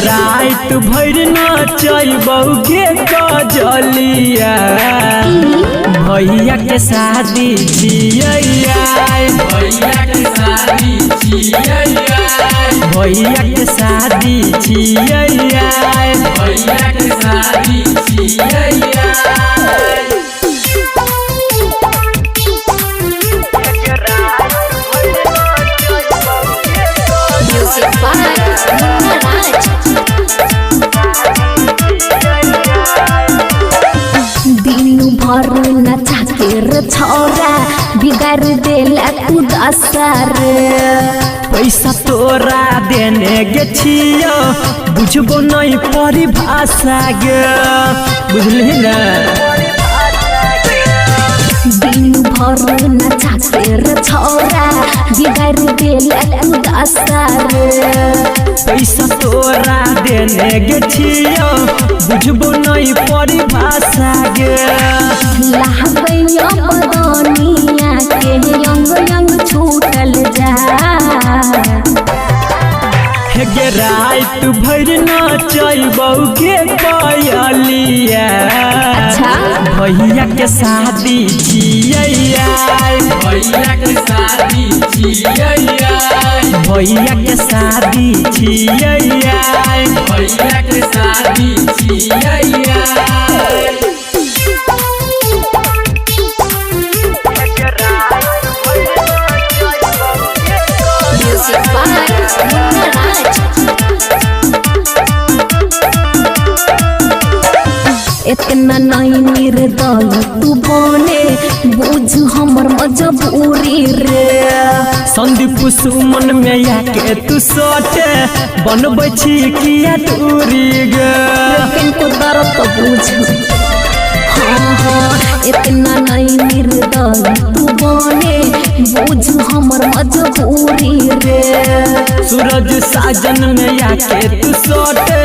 रात भर नाचबौ गे कजलिया भैया के शादी छियै भैया के शादी छियै भैया के शादी छियै भैया के शादी छियै छौरा बिगाड़ देला तू दसर पैसा तोरा देने गे छियो बुझबो नहीं परिभाषा गे बुझली ना दिन भर नचा के छौरा बिगाड़ देला तू दसर पैसा तोरा देने गे छियो बुझबो नहीं परिभाषा गे लहबैया बदनिया के यंग यंग छूटल जा गे रात भर नाचबौ गे पायलिया भैया के शादी छियै भैया के शादी छियै भैया के शादी छियै भैया के शादी छियै इतना नहीं निर्दय तू बने बुझ हमर मजबूरी रे संदीप सुमन में आके तू सोटे बनबै छी किया दूरी गे किनको दर्द तो बुझ इतना नहीं निर्दय तू बने बुझ हमर मजबूरी रे सूरज साजन में आके तू सोटे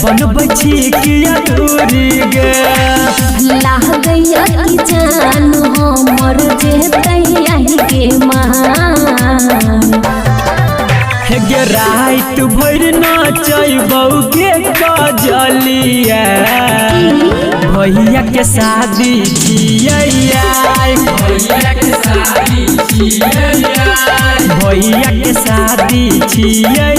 बनबै छी किया दूरी गे लाह गया की जान हमर जेतै यही के मान गे रात भर नाचबौ गे कजलिया भैया के शादी छियै भैया के शादी छियै भैया के शादी छियै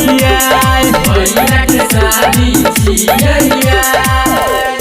भैया के शादी छियै